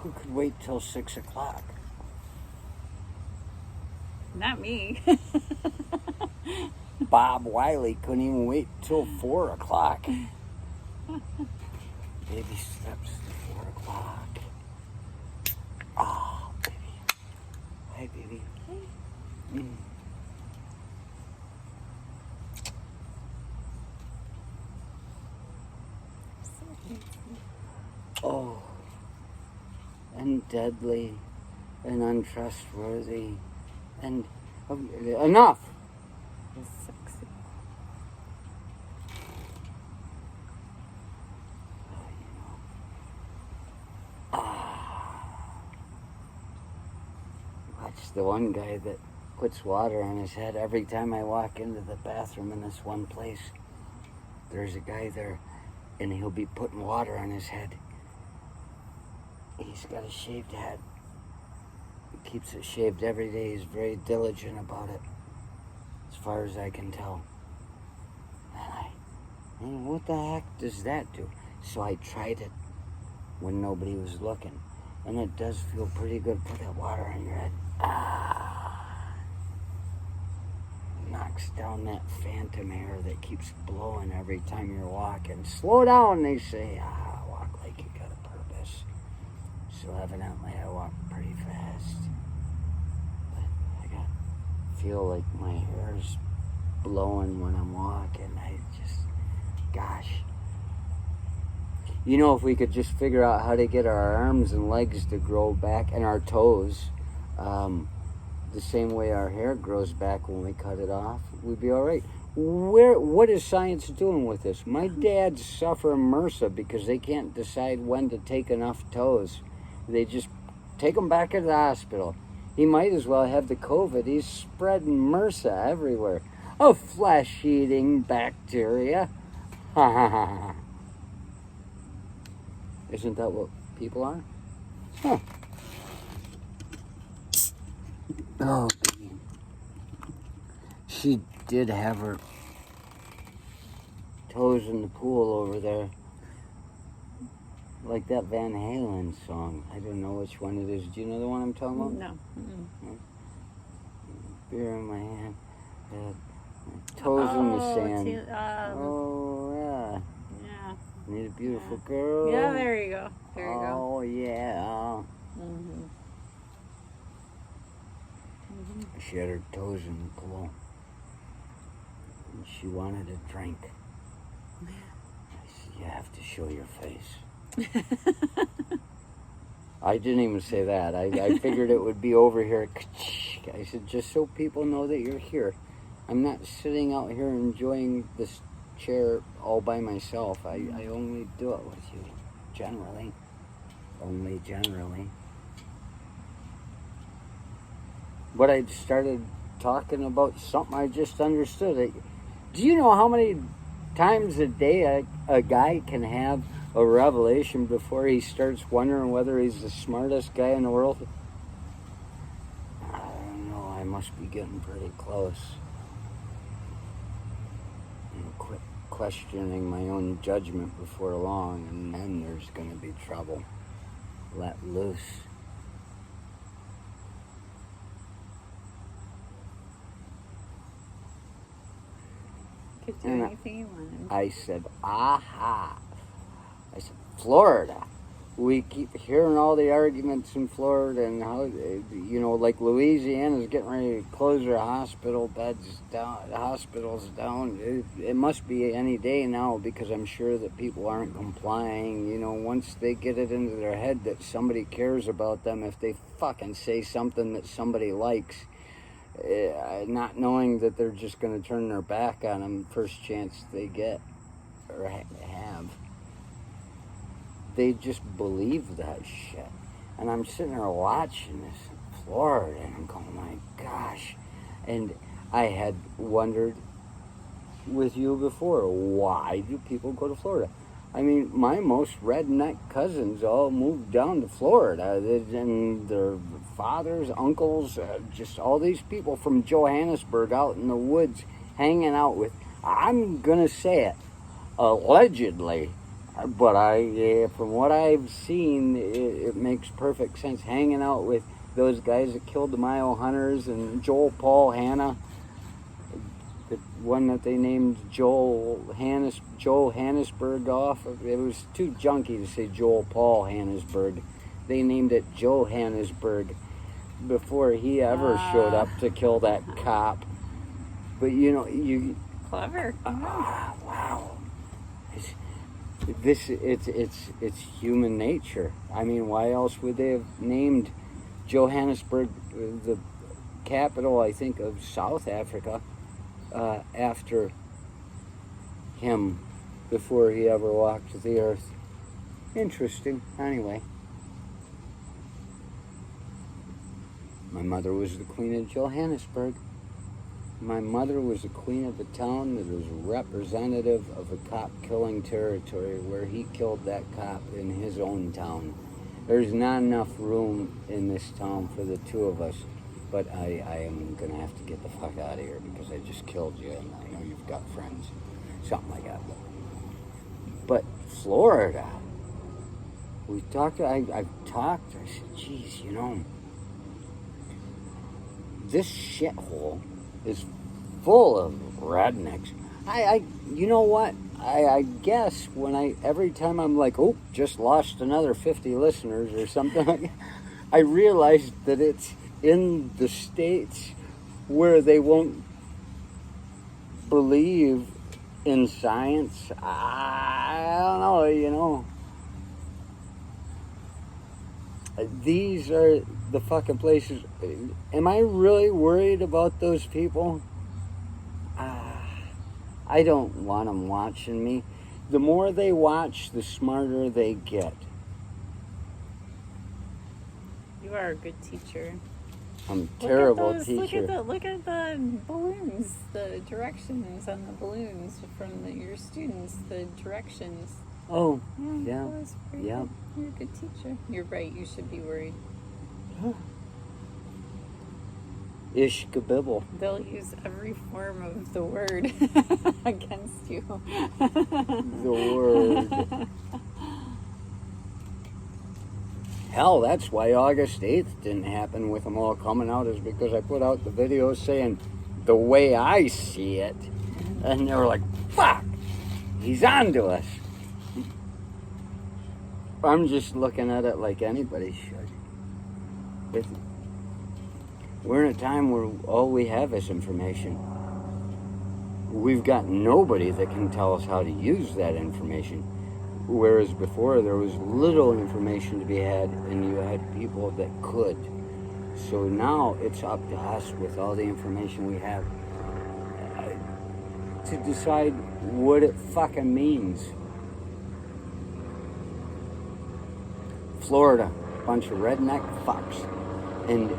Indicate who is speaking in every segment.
Speaker 1: Who could wait till 6 o'clock?
Speaker 2: Not me.
Speaker 1: Bob Wiley couldn't even wait till 4 o'clock. Baby steps to 4 o'clock. Oh, baby. Hi, baby.
Speaker 2: Hey.
Speaker 1: Mm. Oh, and deadly, and untrustworthy, and enough.
Speaker 2: Sexy.
Speaker 1: Watch the one guy that puts water on his head every time I walk into the bathroom in this one place. There's a guy there, and he'll be putting water on his head. He's got a shaved head. He keeps it shaved every day. He's very diligent about it, as far as I can tell. And what the heck does that do? So I tried it when nobody was looking, and it does feel pretty good. Put that water on your head. Knocks down that phantom air that keeps blowing every time you're walking. Slow down, they say. Walk like you got a purpose. So evidently I walk pretty fast. But I feel like my hair's blowing when I'm walking. Gosh. You know, if we could just figure out how to get our arms and legs to grow back, and our toes, the same way our hair grows back when we cut it off, we'd be all right. What is science doing with this? My dad's suffering MRSA because they can't decide when to take enough toes. They just take them back to the hospital. He might as well have the COVID. He's spreading MRSA everywhere. A flesh-eating bacteria. Ha ha ha ha. Isn't that what people are? Huh. Oh, baby. She did have her toes in the pool over there. Like that Van Halen song. I don't know which one it is. Do you know the one I'm talking about?
Speaker 2: No.
Speaker 1: No? Beer in my hand. Toes in the sand. Oh, yeah.
Speaker 2: Yeah.
Speaker 1: Need a beautiful girl.
Speaker 2: Yeah, there you go. There you go.
Speaker 1: Oh, yeah.
Speaker 2: Mm-hmm. Mm-hmm.
Speaker 1: She had her toes in the pool. And she wanted a drink. I said, you have to show your face. I didn't even say that. I figured it would be over here. I said, just so people know that you're here. I'm not sitting out here enjoying this chair all by myself. I only do it with you, generally. Only generally. But I started talking about something I just understood. Do you know how many times a day a guy can have a revelation before he starts wondering whether he's the smartest guy in the world? I don't know. I must be getting pretty close. Quit questioning my own judgment before long, and then there's going to be trouble. Let loose.
Speaker 2: Could do anything you wanted.
Speaker 1: I said, aha. I said, Florida. We keep hearing all the arguments in Florida and how, you know, like Louisiana's getting ready to close their hospital beds down, hospitals down. It must be any day now because I'm sure that people aren't complying. You know, once they get it into their head that somebody cares about them, if they fucking say something that somebody likes, not knowing that they're just going to turn their back on them first chance they get or have. They just believe that shit. And I'm sitting there watching this in Florida, and I'm going, my gosh. And I had wondered with you before, why do people go to Florida? I mean, my most redneck cousins all moved down to Florida, and their fathers, uncles, just all these people from Johannesburg out in the woods hanging out with, I'm going to say it, allegedly, But from what I've seen, it makes perfect sense. Hanging out with those guys that killed the Mile Hunters and Joel Paul Hanna, the one that they named Joel Hannesberg off. It was too junky to say Joel Paul Hannesberg. They named it Joe Hannesberg before he ever showed up to kill that cop. But you
Speaker 2: Clever.
Speaker 1: wow. It's human nature. I mean, why else would they have named Johannesburg, the capital, I think, of South Africa, after him before he ever walked the earth? Interesting. Anyway, my mother was the queen of Johannesburg. My mother was the queen of a town that was representative of a cop-killing territory where he killed that cop in his own town. There's not enough room in this town for the two of us, but I am going to have to get the fuck out of here because I just killed you and I know you've got friends. Something like that. But Florida, I've talked, I said, geez, this shithole is full of rednecks. You know what? I guess every time I'm like, oh, just lost another 50 listeners or something, I realized that it's in the states where they won't believe in science. I don't know, These are the fucking places. Am I really worried about those people? I don't want them watching me. The more they watch, the smarter they get.
Speaker 2: You are a good teacher.
Speaker 1: I'm a terrible teacher.
Speaker 2: Look at the balloons, the directions on the balloons from your students, the directions.
Speaker 1: Oh,
Speaker 2: yeah. You're a good teacher. You're right, you should be worried.
Speaker 1: Ish kabibble.
Speaker 2: They'll use every form of the word against you.
Speaker 1: The word. Hell, that's why August 8th didn't happen with them all coming out, is because I put out the video saying the way I see it. And they were like, fuck, he's on to us. I'm just looking at it like anybody should. We're in a time where all we have is information. We've got nobody that can tell us how to use that information. Whereas before there was little information to be had and you had people that could. So now it's up to us with all the information we have to decide what it fucking means. Florida, bunch of redneck fucks. And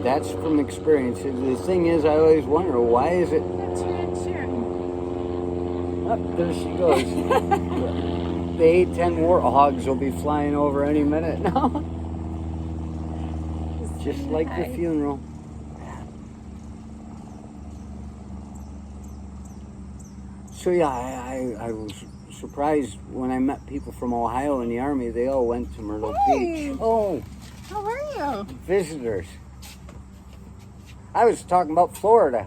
Speaker 1: that's from experience. The thing is, I always wonder, why is it... Oh, there she goes. The 810 warthogs will be flying over any minute now. Just like the funeral. So yeah, I was surprised when I met people from Ohio in the Army. They all went to Myrtle Beach. Oh.
Speaker 2: How are you?
Speaker 1: Visitors. I was talking about Florida.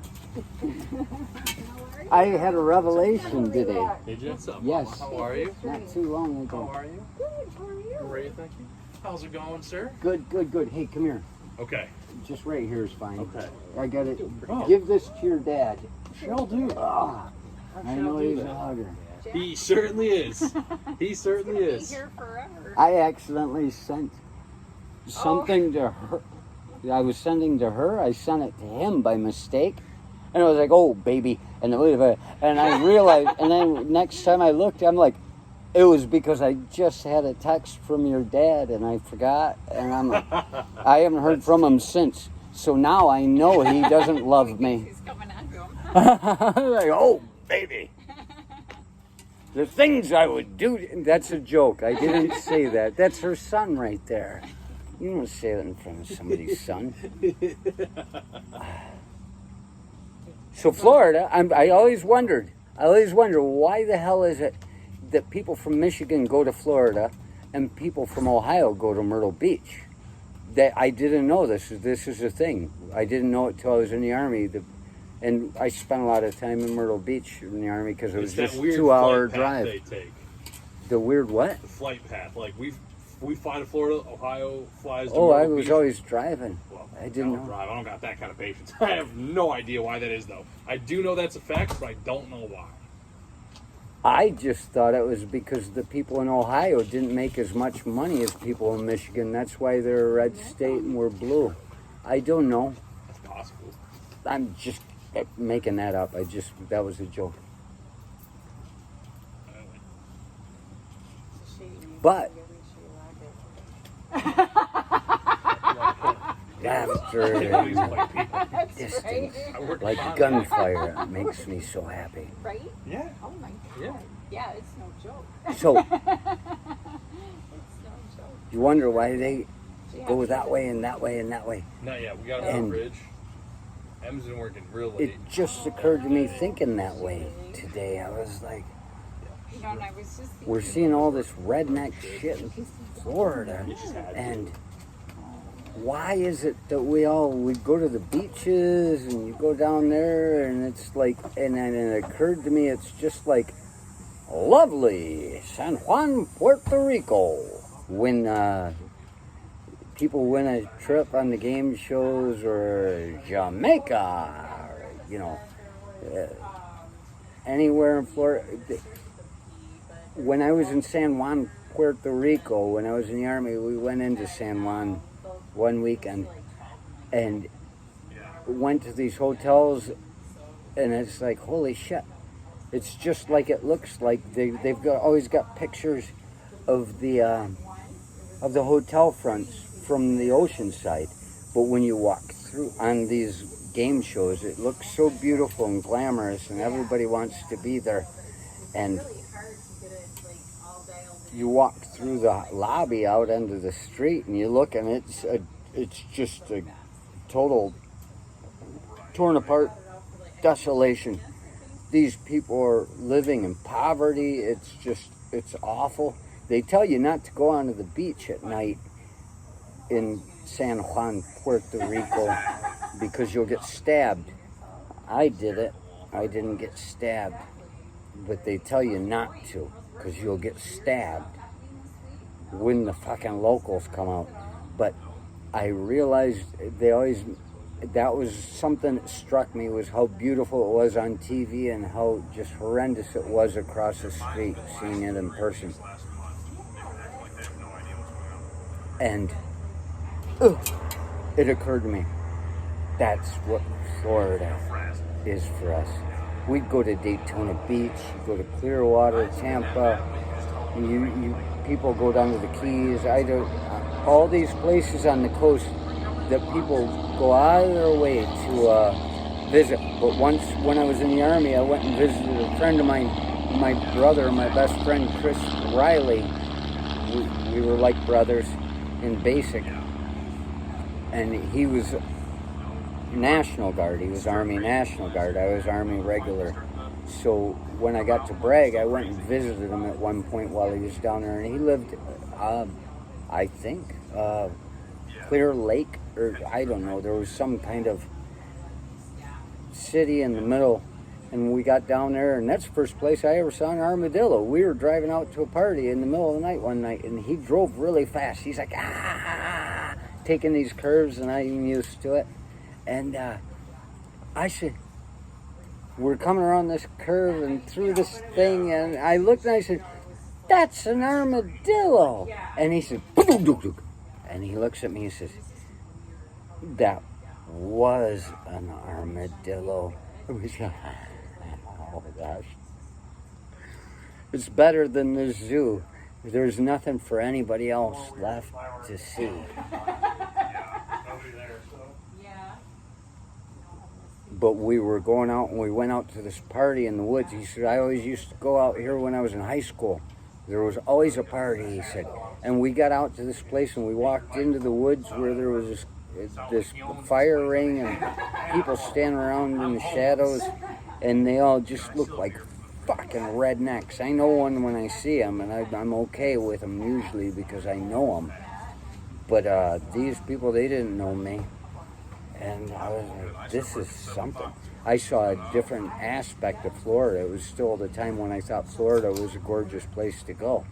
Speaker 1: I had a revelation today.
Speaker 3: Did you?
Speaker 1: Yes.
Speaker 3: How are you?
Speaker 1: Not too long ago.
Speaker 3: How are you?
Speaker 2: Good, how are you?
Speaker 3: Great, thank you. How's it going, sir?
Speaker 1: Good. Hey, come here.
Speaker 3: Okay.
Speaker 1: Just right here is fine.
Speaker 3: Okay.
Speaker 1: I got it.
Speaker 3: Oh.
Speaker 1: Give this to your dad.
Speaker 3: Shall do.
Speaker 1: Ah, I know he's a hugger.
Speaker 3: He certainly is. He certainly is.
Speaker 2: Here forever.
Speaker 1: I accidentally sent something to her. I was sending to her. I sent it to him by mistake. And I was like, oh, baby. And I realized, and then next time I looked, I'm like, it was because I just had a text from your dad and I forgot. And I'm like, I haven't heard from him since. So now I know he doesn't love me.
Speaker 2: He's coming at him.
Speaker 1: I'm like, oh, baby. The things I would do. That's a joke. I didn't say that. That's her son right there. You don't say that in front of somebody's son. So Florida, I always wonder, why the hell is it that people from Michigan go to Florida and people from Ohio go to Myrtle Beach. That I didn't know this is a thing. I didn't know it till I was in the Army. And I spent a lot of time in Myrtle Beach in the Army because it was just a 2-hour drive.
Speaker 3: They take.
Speaker 1: The weird what?
Speaker 3: The flight path. Like we fly to Florida, Ohio flies to
Speaker 1: Oh,
Speaker 3: Myrtle
Speaker 1: I was
Speaker 3: Beach.
Speaker 1: always driving.
Speaker 3: Well,
Speaker 1: I didn't know.
Speaker 3: Drive. I don't got that kind of patience. I have no idea why that is, though. I do know that's a fact, but I don't know why.
Speaker 1: I just thought it was because the people in Ohio didn't make as much money as people in Michigan. That's why they're a red state and we're blue. I don't know.
Speaker 3: That's possible.
Speaker 1: I'm just making that up. That was a joke. But laughter and distance, like gunfire, it makes me so happy.
Speaker 2: Right?
Speaker 3: Yeah.
Speaker 2: Oh my God.
Speaker 3: Yeah.
Speaker 2: Yeah, it's no joke.
Speaker 1: So
Speaker 2: It's no joke.
Speaker 1: you wonder why they go that way and that way and that way.
Speaker 3: Not yet. We got another
Speaker 1: And
Speaker 3: bridge. M's been working real
Speaker 1: it
Speaker 3: late.
Speaker 1: just occurred to me thinking that way today. I was like,
Speaker 2: You know, and I was just
Speaker 1: we're seeing all this redneck shit in Florida, and why is it that we go to the beaches and you go down there and it's like, and then it occurred to me it's just like lovely San Juan, Puerto Rico, when people win a trip on the game shows, or Jamaica, or, you know, anywhere in Florida. When I was in San Juan, Puerto Rico, when I was in the Army, we went into San Juan one weekend and went to these hotels, and it's like, holy shit. It's just like it looks like. They've always got pictures of the hotel fronts from the ocean side, but when you walk through on these game shows, it looks so beautiful and glamorous, and everybody wants to be there. And you walk through the lobby out into the street, and you look, and it's just a total torn apart desolation. These people are living in poverty. It's awful. They tell you not to go onto the beach at night in San Juan, Puerto Rico, because you'll get stabbed. I did it. I didn't get stabbed. But they tell you not to, because you'll get stabbed when the fucking locals come out. But I realized that was something that struck me, was how beautiful it was on TV and how just horrendous it was across the street, seeing it in person. And it occurred to me, that's what Florida is for us. We'd go to Daytona Beach, you go to Clearwater, Tampa, you people go down to the Keys. All these places on the coast that people go out of their way to visit. But once, when I was in the Army, I went and visited a friend of mine, my brother, my best friend, Chris Riley. We were like brothers in basic. And he was National Guard. He was Army National Guard. I was Army Regular. So when I got to Bragg, I went and visited him at one point while he was down there. And he lived, I think, Clear Lake, or I don't know. There was some kind of city in the middle. And we got down there, and that's the first place I ever saw an armadillo. We were driving out to a party in the middle of the night one night, and he drove really fast. He's like, taking these curves, and I'm used to it. And I said, we're coming around this curve and through this thing, and I looked and I said, that's an armadillo. And he said, and he looks at me and says, that was an armadillo. Oh gosh. It's better than the zoo. There's nothing for anybody else left to see. But we were going out, and we went out to this party in the woods. He said, I always used to go out here when I was in high school. There was always a party, he said. And we got out to this place, and we walked into the woods where there was this fire ring and people standing around in the shadows, and they all just looked like fucking rednecks. I know one when I see them, and I'm okay with them usually because I know them. But these people, they didn't know me. And I was like, this is something. I saw a different aspect of Florida. It was still the time when I thought Florida was a gorgeous place to go.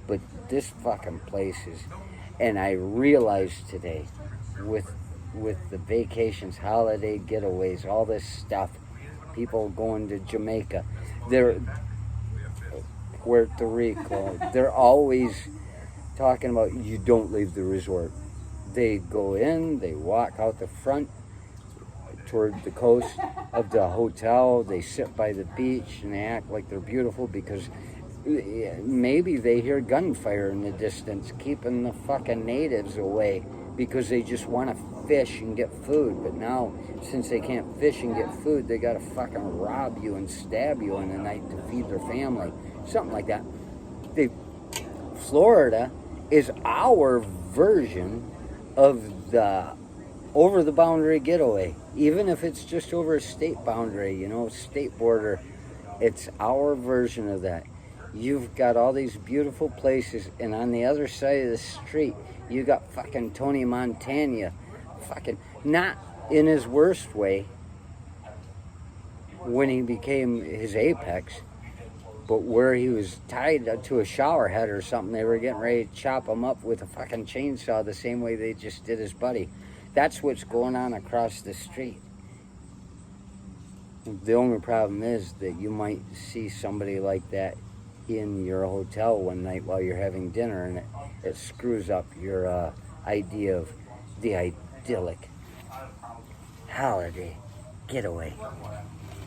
Speaker 1: But this fucking place is... And I realized today, with the vacations, holiday getaways, all this stuff, people going to Jamaica, Puerto Rico, they're always talking about you don't leave the resort. They go in, they walk out the front toward the coast of the hotel, they sit by the beach and they act like they're beautiful because maybe they hear gunfire in the distance keeping the fucking natives away because they just want to fish and get food. But now, since they can't fish and get food, they gotta fucking rob you and stab you in the night to feed their family. Something like that. Florida is our version of the over the boundary getaway. Even if it's just over a state boundary, state border, it's our version of that. You've got all these beautiful places, and on the other side of the street, you got fucking Tony Montana, fucking, not in his worst way, when he became his apex, but where he was tied to a shower head or something, they were getting ready to chop him up with a fucking chainsaw the same way they just did his buddy. That's what's going on across the street. The only problem is that you might see somebody like that in your hotel one night while you're having dinner, and it screws up your idea of the idyllic holiday getaway.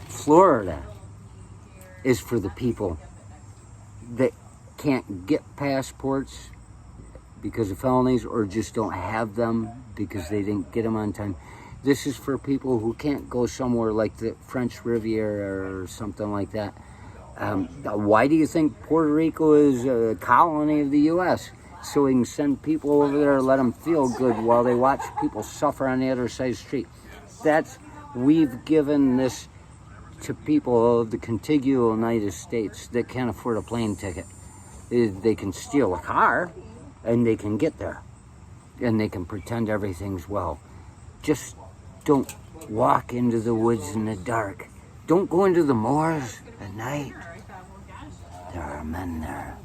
Speaker 1: Florida is for the people that can't get passports because of felonies or just don't have them because they didn't get them on time. This is for people who can't go somewhere like the French Riviera or something like that. Why do you think Puerto Rico is a colony of the U.S.? So we can send people over there and let them feel good while they watch people suffer on the other side of the street. We've given this to people of the contiguous United States that can't afford a plane ticket. They can steal a car and they can get there and they can pretend everything's well. Just don't walk into the woods in the dark. Don't go into the moors at night. There are men there.